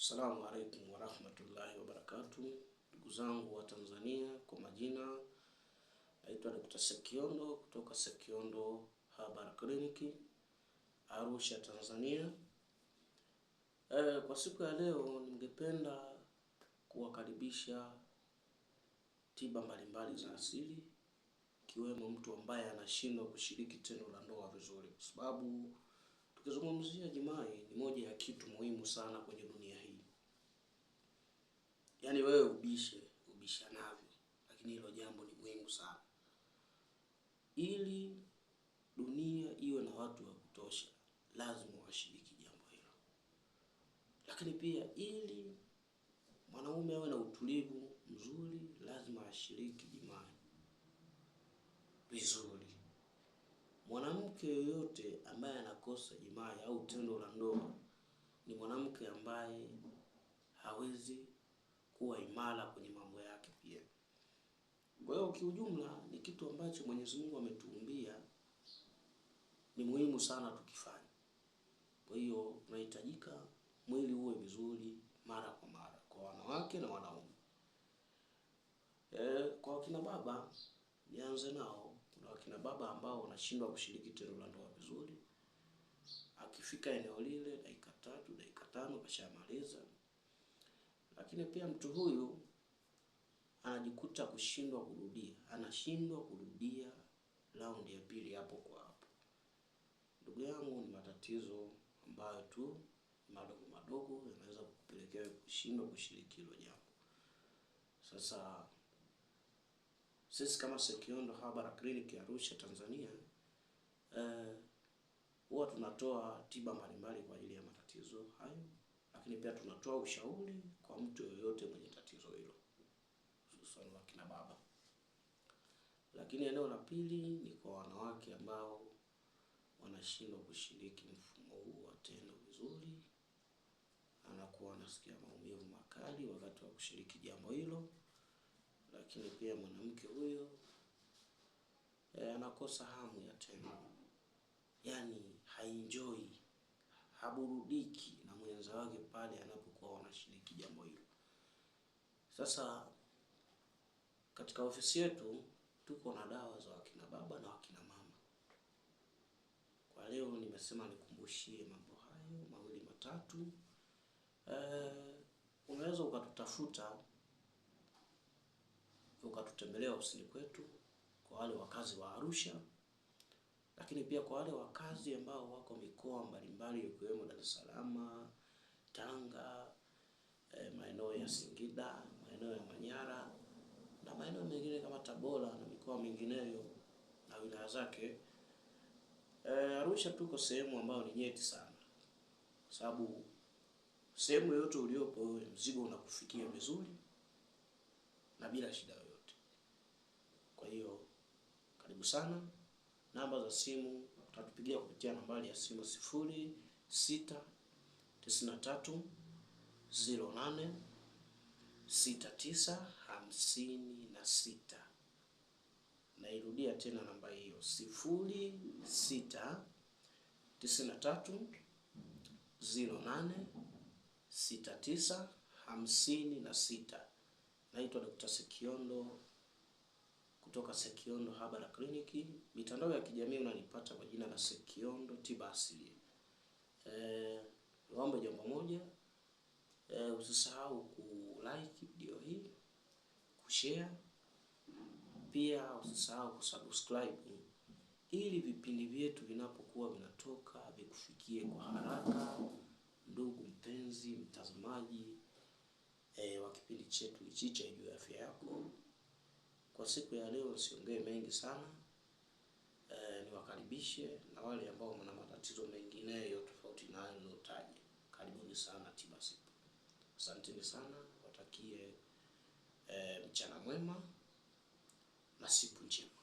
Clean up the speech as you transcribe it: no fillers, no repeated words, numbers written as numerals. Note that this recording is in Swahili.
Assalamu alaikum warahmatullahi wabarakatuh. Ndugu zangu wa Tanzania, kwa majina naitwa Dr. Sekiondo kutoka Sekiondo Herbal Clinic, Arusha, Tanzania. Kwa siku ya leo ningependa kuwakaribisha tiba mbalimbali za asili, ikiwemo mtu ambaye anashindwa kushiriki tendo la ndoa vizuri, kwa sababu tukizungumzia jimai ni moja ya kitu muhimu sana kwenye dunia hii. Yaani wewe ubishanavyo, lakini hilo jambo ni muhimu sana. Ili dunia iwe na watu wa kutosha, lazima washiriki jambo hilo. Lakini pia ili mwanaume awe na utulivu mzuri, lazima ashiriki jimai vizuri. Mwanamke yoyote ambaye anakosa jimai au tendo la ndoa ni mwanamke ambaye hawezi kuwa imara kwenye mambo yake pia. Kwa hiyo kiujumla ni kitu ambacho Mwenyezi Mungu ametuumbia, ni muhimu sana tukifanya. Kwa hiyo tunahitajika mwili uwe vizuri mara kwa mara kwa wanawake na wanaume. Kwa wakina baba nianze nao. Kuna wakina baba ambao wanashindwa kushiriki tendo la ndoa vizuri. Akifika eneo lile dakika 3, dakika 5 kashamaliza. Lakini pia mtu huyu anajikuta anashindwa kurudia raundi ya pili hapo kwa hapo. Ndugu yangu, ni matatizo ambayo tu madogo madogo yanaweza kukupelekea kushindwa kushiriki hilo jambo. Sasa sisi kama Sekiondo Herbal Clinic ya Arusha, Tanzania, huwa tunatoa tiba mbalimbali kwa ajili ya matatizo hayo, lakini pia tunatoa ushauri kwa mtu yoyote mwenye tatizo hilo, hususan wakina baba. Lakini eneo la pili ni kwa wanawake ambao wanashindwa kushiriki mfumo huu wa tendo vizuri. Anakuwa anasikia maumivu makali wakati wa kushiriki jambo hilo. Lakini pia mwanamke huyo anakosa hamu ya tendo. Yaani haenjoy, haburudiki na mwenza wake pale anapokuwa wanashiriki jambo hilo. Sasa katika ofisi yetu tuko na dawa za wakina baba na wakina mama. Kwa leo nimesema nikumbushie mambo hayo mawili matatu. Unaweza ukatutafuta, ukatutembelea ofisini kwetu kwa wale wakazi wa Arusha. Lakini pia kwa wale wakazi ambao wako mikoa mbalimbali ikiwemo Dar es Salaam, Tanga, maeneo ya Singida, maeneo ya Manyara na maeneo mengine kama Tabora na mikoa mingineyo na wilaya zake. Arusha tuko sehemu ambayo ni nyeti sana, kwa sababu sehemu yote uliopo mzigo unakufikia vizuri na bila shida yoyote. Kwa hiyo karibu sana. Namba za simu utatupigia kupitia nambari ya simu 0693086956. Nairudia tena namba hiyo 0693086956. Naitwa Dr. Sekiondo kutoka Sekiondo Herbal Clinic. Mitandao ya kijamii unanipata kwa jina la Sekiondo Tiba Asili. Naomba jambo moja, usisahau ku-like video hii, kushare, pia usisahau kusubscribe ili vipindi vyetu vinapokuwa vinatoka vikufikie kwa haraka. Ndugu mpenzi mtazamaji wa kipindi chetu hichi cha Juu ya Afya Yako. Kwa siku ya leo nisiongee mengi sana. Niwakaribishe na wale ambao wana matatizo mengineyo tofauti na hayo niliyotaja. Karibuni sana Tiba Asili. Asanteni sana, watakie mchana mwema na siku njema.